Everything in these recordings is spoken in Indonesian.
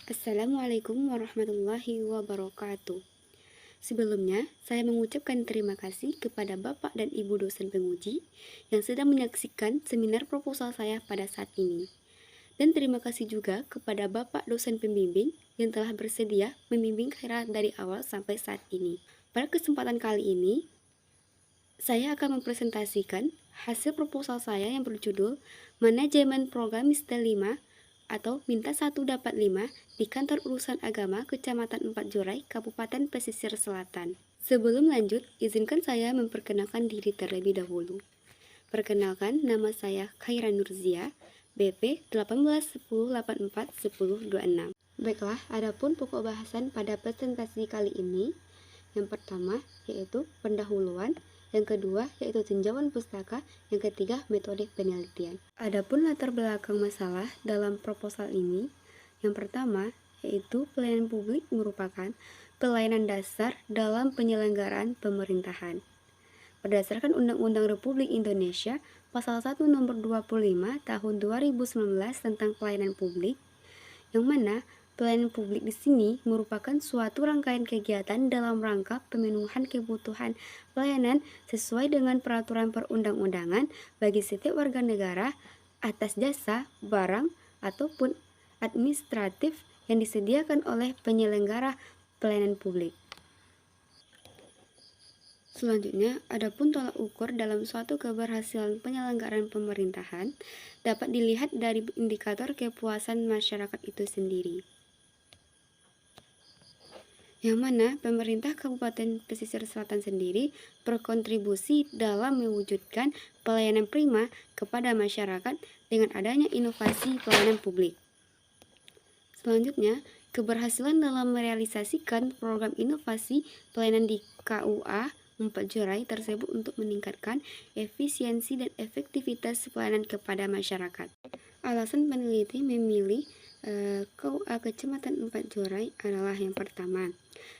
Assalamualaikum warahmatullahi wabarakatuh. Sebelumnya, saya mengucapkan terima kasih kepada Bapak dan Ibu dosen penguji yang sedang menyaksikan seminar proposal saya pada saat ini. Dan terima kasih juga kepada Bapak dosen pembimbing yang telah bersedia membimbing Khaira dari awal sampai saat ini. Pada kesempatan kali ini, saya akan mempresentasikan hasil proposal saya yang berjudul Manajemen Program Mister 5 atau Minta 1 Dapat 5 di Kantor Urusan Agama Kecamatan 4 Joray, Kabupaten Pesisir Selatan. Sebelum lanjut, izinkan saya memperkenalkan diri terlebih dahulu. Perkenalkan, nama saya Khaira Nurzia, BP 1810841026. Baiklah, adapun pokok bahasan pada presentasi kali ini, yang pertama yaitu pendahuluan, yang kedua yaitu tinjauan pustaka, yang ketiga metode penelitian. Adapun latar belakang masalah dalam proposal ini, yang pertama yaitu pelayanan publik merupakan pelayanan dasar dalam penyelenggaraan pemerintahan. Berdasarkan Undang-Undang Republik Indonesia Pasal 1 Nomor 25 Tahun 2019 tentang pelayanan publik, yang mana pelayanan publik di sini merupakan suatu rangkaian kegiatan dalam rangka pemenuhan kebutuhan pelayanan sesuai dengan peraturan perundang-undangan bagi setiap warga negara atas jasa, barang, ataupun administratif yang disediakan oleh penyelenggara pelayanan publik. Selanjutnya, adapun tolak ukur dalam suatu keberhasilan penyelenggaraan pemerintahan dapat dilihat dari indikator kepuasan masyarakat itu sendiri, yang mana pemerintah Kabupaten Pesisir Selatan sendiri berkontribusi dalam mewujudkan pelayanan prima kepada masyarakat dengan adanya inovasi pelayanan publik. Selanjutnya, keberhasilan dalam merealisasikan program inovasi pelayanan di KUA 4 Joray tersebut untuk meningkatkan efisiensi dan efektivitas pelayanan kepada masyarakat. Alasan peneliti memilih KUA Kecamatan 4 Joray adalah yang pertama,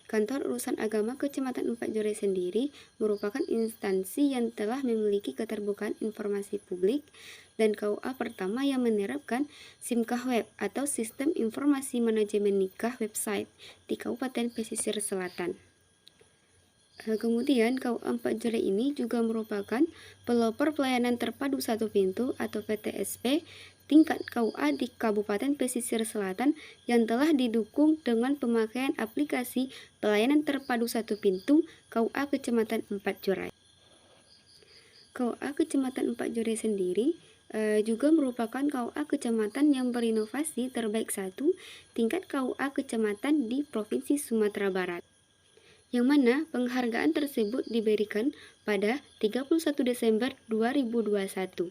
Kantor Urusan Agama Kecamatan 4 Joray sendiri merupakan instansi yang telah memiliki keterbukaan informasi publik dan KUA pertama yang menerapkan SIMKah Web atau Sistem Informasi Manajemen Nikah Website di Kabupaten Pesisir Selatan. Kemudian KUA 4 Joray ini juga merupakan pelopor pelayanan terpadu satu pintu atau PTSP tingkat KUA di Kabupaten Pesisir Selatan yang telah didukung dengan pemakaian aplikasi pelayanan terpadu satu pintu KUA Kecamatan 4 Joray. KUA Kecamatan 4 Joray sendiri juga merupakan KUA Kecamatan yang berinovasi terbaik satu tingkat KUA Kecamatan di Provinsi Sumatera Barat, yang mana penghargaan tersebut diberikan pada 31 Desember 2021.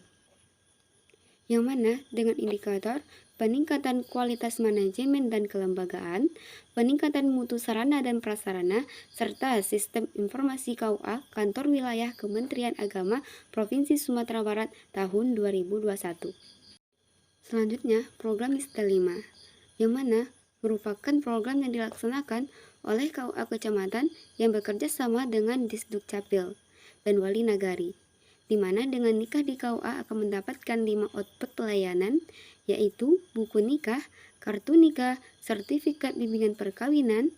Yang mana dengan indikator peningkatan kualitas manajemen dan kelembagaan, peningkatan mutu sarana dan prasarana, serta sistem informasi KUA Kantor Wilayah Kementerian Agama Provinsi Sumatera Barat tahun 2021. Selanjutnya, program Mister 5, yang mana merupakan program yang dilaksanakan oleh KUA Kecamatan yang bekerja sama dengan Disduk Capil dan Wali Nagari, di mana dengan nikah di KUA akan mendapatkan 5 output pelayanan, yaitu buku nikah, kartu nikah, sertifikat bimbingan perkawinan,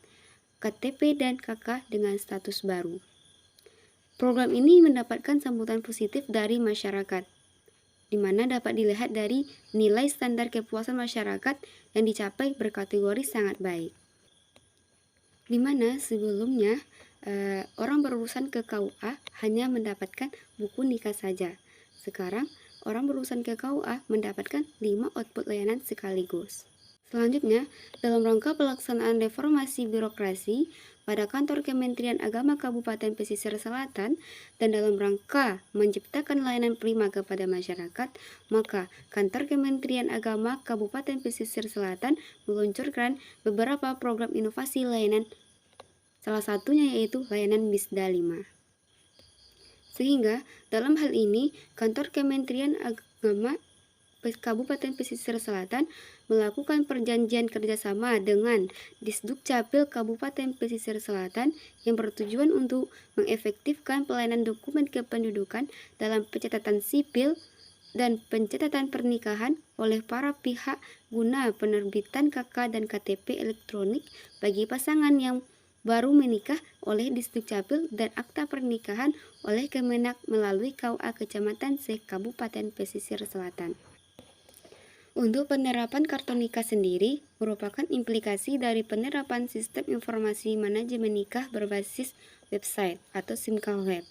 KTP dan KK dengan status baru. Program ini mendapatkan sambutan positif dari masyarakat, di mana dapat dilihat dari nilai standar kepuasan masyarakat yang dicapai berkategori sangat baik. Di mana sebelumnya orang berurusan ke KUA hanya mendapatkan buku nikah saja. Sekarang orang berurusan ke KUA mendapatkan 5 output layanan sekaligus. Selanjutnya, dalam rangka pelaksanaan reformasi birokrasi pada kantor Kementerian Agama Kabupaten Pesisir Selatan dan dalam rangka menciptakan layanan prima kepada masyarakat, maka kantor Kementerian Agama Kabupaten Pesisir Selatan meluncurkan beberapa program inovasi layanan. Salah satunya yaitu layanan MISDA 5. Sehingga dalam hal ini kantor Kementerian Agama Kabupaten Pesisir Selatan melakukan perjanjian kerjasama dengan Disduk Capil Kabupaten Pesisir Selatan yang bertujuan untuk mengefektifkan pelayanan dokumen kependudukan dalam pencatatan sipil dan pencatatan pernikahan oleh para pihak guna penerbitan KK dan KTP elektronik bagi pasangan yang baru menikah oleh Disdukcapil dan akta pernikahan oleh Kemenak melalui KUA Kecamatan se-Kabupaten Pesisir Selatan. Untuk penerapan kartu nikah sendiri merupakan implikasi dari penerapan sistem informasi manajemen nikah berbasis website atau SIMKA Web,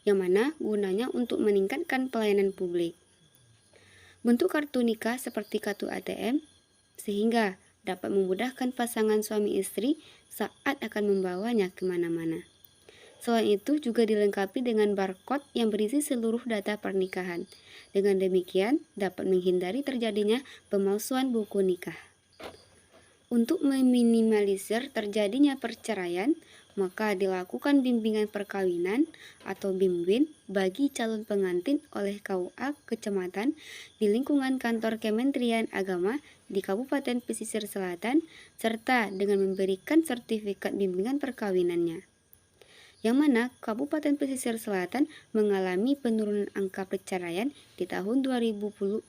yang mana gunanya untuk meningkatkan pelayanan publik. Bentuk kartu nikah seperti kartu ATM, sehingga dapat memudahkan pasangan suami istri saat akan membawanya kemana-mana. Selain itu juga dilengkapi dengan barcode yang berisi seluruh data pernikahan. Dengan demikian dapat menghindari terjadinya pemalsuan buku nikah. Untuk meminimalisir terjadinya perceraian, maka dilakukan bimbingan perkawinan atau BIMWIN bagi calon pengantin oleh KUA Kecamatan di lingkungan kantor Kementerian Agama di Kabupaten Pesisir Selatan, serta dengan memberikan sertifikat bimbingan perkawinannya. Yang mana Kabupaten Pesisir Selatan mengalami penurunan angka perceraian di tahun 2020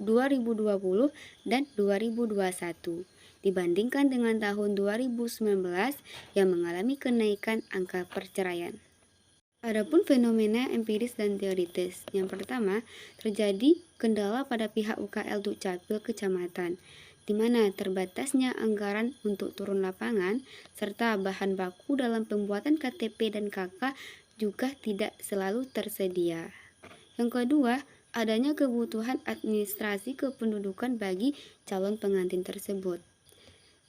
dan 2021. Dibandingkan dengan tahun 2019 yang mengalami kenaikan angka perceraian. Adapun fenomena empiris dan teoritis. Yang pertama, terjadi kendala pada pihak UKL Dukcapil Kecamatan, di mana terbatasnya anggaran untuk turun lapangan serta bahan baku dalam pembuatan KTP dan KK juga tidak selalu tersedia. Yang kedua, adanya kebutuhan administrasi kependudukan bagi calon pengantin tersebut.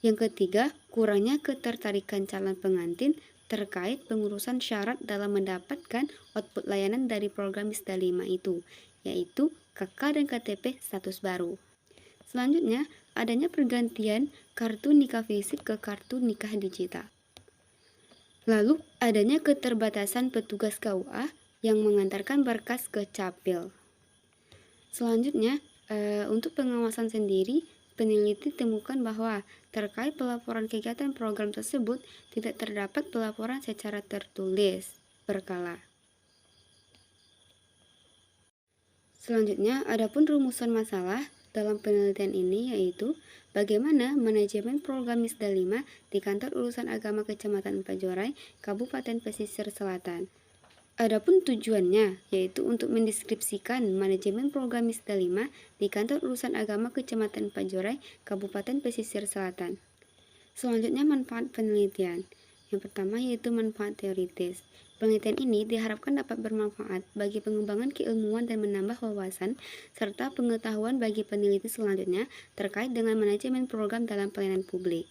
Yang ketiga, kurangnya ketertarikan calon pengantin terkait pengurusan syarat dalam mendapatkan output layanan dari program MISDA 5 itu, yaitu KK dan KTP status baru. Selanjutnya, adanya pergantian kartu nikah fisik ke kartu nikah digital. Lalu, adanya keterbatasan petugas KUA yang mengantarkan berkas ke Capil. Selanjutnya, untuk pengawasan sendiri, peneliti temukan bahwa terkait pelaporan kegiatan program tersebut tidak terdapat pelaporan secara tertulis berkala. Selanjutnya, adapun rumusan masalah dalam penelitian ini yaitu bagaimana manajemen program MISDA 5 di Kantor Urusan Agama Kecamatan Pajoray, Kabupaten Pesisir Selatan. Adapun tujuannya yaitu untuk mendeskripsikan manajemen program MISDA 5 di Kantor Urusan Agama Kecamatan Pajoray, Kabupaten Pesisir Selatan. Selanjutnya, manfaat penelitian. Yang pertama yaitu manfaat teoritis. Penelitian ini diharapkan dapat bermanfaat bagi pengembangan keilmuan dan menambah wawasan serta pengetahuan bagi peneliti selanjutnya terkait dengan manajemen program dalam pelayanan publik.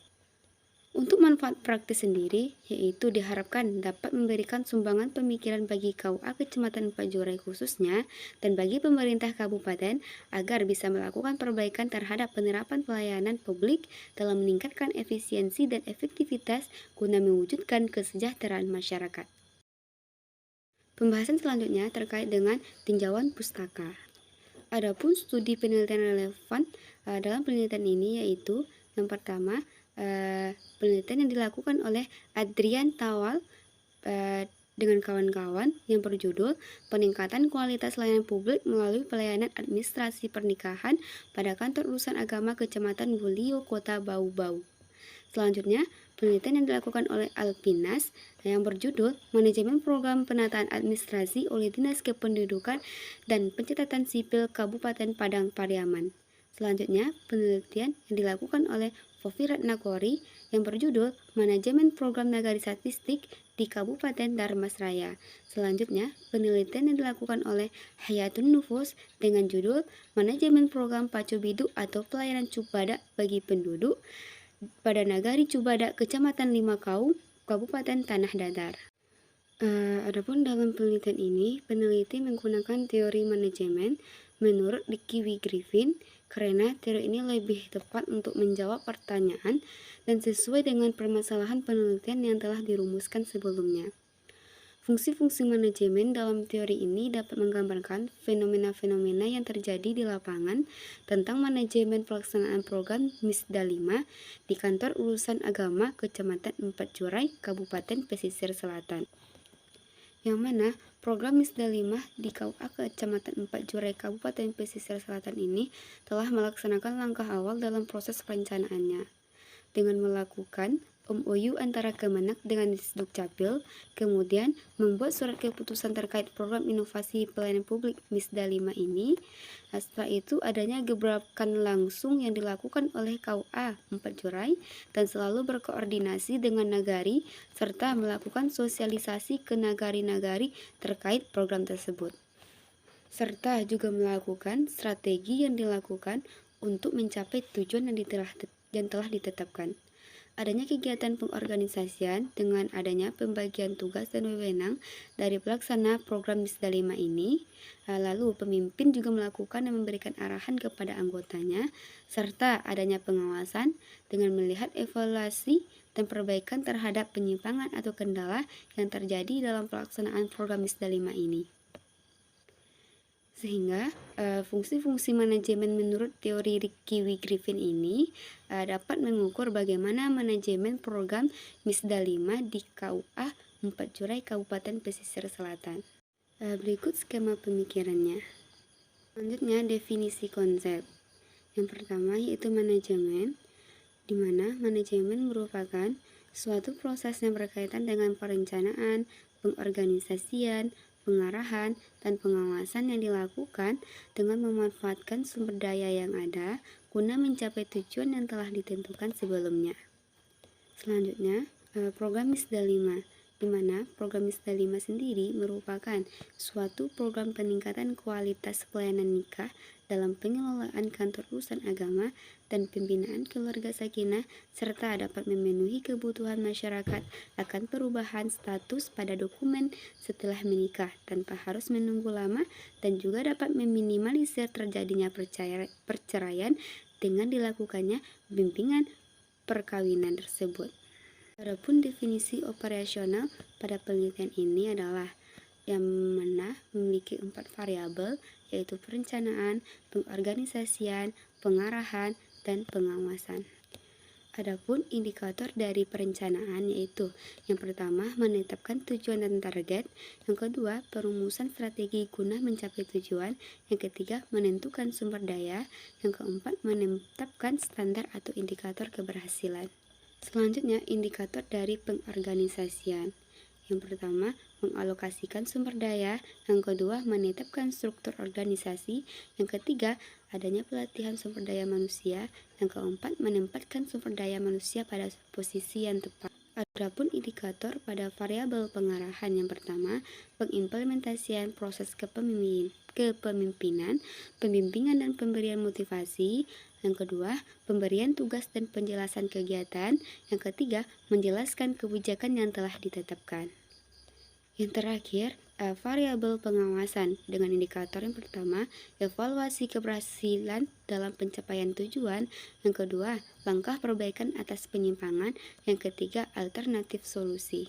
Untuk manfaat praktis sendiri, yaitu diharapkan dapat memberikan sumbangan pemikiran bagi KUA Kecamatan Pajoray khususnya dan bagi pemerintah kabupaten agar bisa melakukan perbaikan terhadap penerapan pelayanan publik dalam meningkatkan efisiensi dan efektivitas guna mewujudkan kesejahteraan masyarakat. Pembahasan selanjutnya terkait dengan tinjauan pustaka. Adapun studi penelitian relevan dalam penelitian ini yaitu yang pertama, penelitian yang dilakukan oleh Adrian Tawal dengan kawan-kawan yang berjudul Peningkatan Kualitas Layanan Publik Melalui Pelayanan Administrasi Pernikahan pada Kantor Urusan Agama Kecamatan Bulio, Kota Bau-Bau. Selanjutnya, penelitian yang dilakukan oleh Alpinas yang berjudul Manajemen Program Penataan Administrasi oleh Dinas Kependudukan dan Pencatatan Sipil Kabupaten Padang Pariaman. Selanjutnya, penelitian yang dilakukan oleh Fofi Ratnakori yang berjudul Manajemen Program Nagari Statistik di Kabupaten Darmasraya. Selanjutnya, penelitian yang dilakukan oleh Hayatun Nufus dengan judul Manajemen Program Pacu Biduk atau Pelayanan Cubada bagi Penduduk pada Nagari Cubada, Kecamatan Limakau, Kabupaten Tanah Datar. Adapun dalam penelitian ini, peneliti menggunakan teori manajemen menurut Dickie W. Griffin karena teori ini lebih tepat untuk menjawab pertanyaan dan sesuai dengan permasalahan penelitian yang telah dirumuskan sebelumnya. Fungsi-fungsi manajemen dalam teori ini dapat menggambarkan fenomena-fenomena yang terjadi di lapangan tentang manajemen pelaksanaan program MISDA 5 di Kantor Urusan Agama Kecamatan Pajoray, Kabupaten Pesisir Selatan. yang mana program Misda 5 di KUA Kecamatan 4 Jurai Kabupaten Pesisir Selatan ini telah melaksanakan langkah awal dalam proses perencanaannya dengan melakukan MOU antara Kemenak dengan Disdukcapil, kemudian membuat surat keputusan terkait program inovasi pelayanan publik Misda 5 ini. Setelah itu adanya gebrakan langsung yang dilakukan oleh KUA 4 Jurai dan selalu berkoordinasi dengan nagari serta melakukan sosialisasi ke nagari-nagari terkait program tersebut. Serta juga melakukan strategi yang dilakukan untuk mencapai tujuan yang telah ditetapkan. Adanya kegiatan pengorganisasian dengan adanya pembagian tugas dan wewenang dari pelaksana program Misda 5 ini. Lalu pemimpin juga melakukan dan memberikan arahan kepada anggotanya, serta adanya pengawasan dengan melihat evaluasi dan perbaikan terhadap penyimpangan atau kendala yang terjadi dalam pelaksanaan program Misda 5 ini. Sehingga fungsi-fungsi manajemen menurut teori Kiwi Griffin ini dapat mengukur bagaimana manajemen program Misda 5 di KUA 4 Jurai Kabupaten Pesisir Selatan. Berikut skema pemikirannya. Selanjutnya definisi konsep. Yang pertama yaitu manajemen, di mana manajemen merupakan suatu proses yang berkaitan dengan perencanaan, pengorganisasian, pengarahan, dan pengawasan yang dilakukan dengan memanfaatkan sumber daya yang ada guna mencapai tujuan yang telah ditentukan sebelumnya. Selanjutnya, program Misda 5, di mana program Misda 5 sendiri merupakan suatu program peningkatan kualitas pelayanan nikah dalam pengelolaan kantor urusan agama dan pembinaan keluarga sakinah, serta dapat memenuhi kebutuhan masyarakat akan perubahan status pada dokumen setelah menikah tanpa harus menunggu lama, dan juga dapat meminimalisir terjadinya perceraian dengan dilakukannya bimbingan perkawinan tersebut. Adapun definisi operasional pada penelitian ini adalah yang mana memiliki 4 variabel, yaitu perencanaan, pengorganisasian, pengarahan, dan pengawasan. Adapun indikator dari perencanaan yaitu yang pertama menetapkan tujuan dan target, yang kedua perumusan strategi guna mencapai tujuan, yang ketiga menentukan sumber daya, yang keempat menetapkan standar atau indikator keberhasilan. Selanjutnya indikator dari pengorganisasian. Yang pertama, mengalokasikan sumber daya. Yang kedua, menetapkan struktur organisasi. Yang ketiga, adanya pelatihan sumber daya manusia. Yang keempat, menempatkan sumber daya manusia pada posisi yang tepat. Adapun indikator pada variabel pengarahan, yang pertama, pengimplementasian proses kepemimpinan, pembimbingan dan pemberian motivasi. Yang kedua, pemberian tugas dan penjelasan kegiatan. Yang ketiga, menjelaskan kebijakan yang telah ditetapkan. Yang terakhir, variabel pengawasan dengan indikator yang pertama, evaluasi keberhasilan dalam pencapaian tujuan. Yang kedua, langkah perbaikan atas penyimpangan. Yang ketiga, alternatif solusi.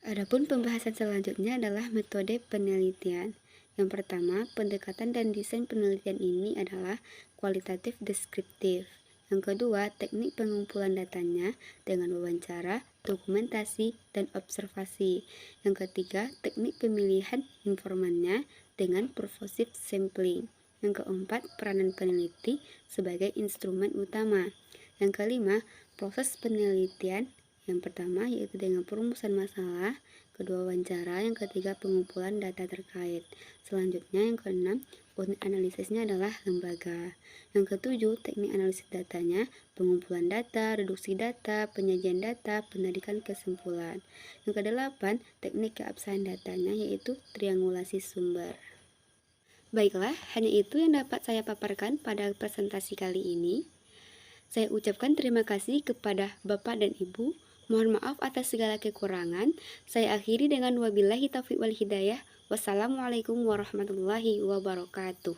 Adapun pembahasan selanjutnya adalah metode penelitian. Yang pertama, pendekatan dan desain penelitian ini adalah kualitatif deskriptif. Yang kedua, teknik pengumpulan datanya dengan wawancara, dokumentasi, dan observasi. Yang ketiga, teknik pemilihan informannya dengan purposive sampling. Yang keempat, peranan peneliti sebagai instrumen utama. Yang kelima, proses penelitian. Yang pertama yaitu dengan perumusan masalah, kedua wawancara, yang ketiga pengumpulan data terkait. Selanjutnya yang keenam, unit analisisnya adalah lembaga. Yang ketujuh, teknik analisis datanya, pengumpulan data, reduksi data, penyajian data, penarikan kesimpulan. Yang kedelapan, teknik keabsahan datanya yaitu triangulasi sumber. Baiklah, hanya itu yang dapat saya paparkan pada presentasi kali ini. Saya ucapkan terima kasih kepada Bapak dan Ibu. Mohon maaf atas segala kekurangan. Saya akhiri dengan wabillahi taufiq wal hidayah. Wassalamualaikum warahmatullahi wabarakatuh.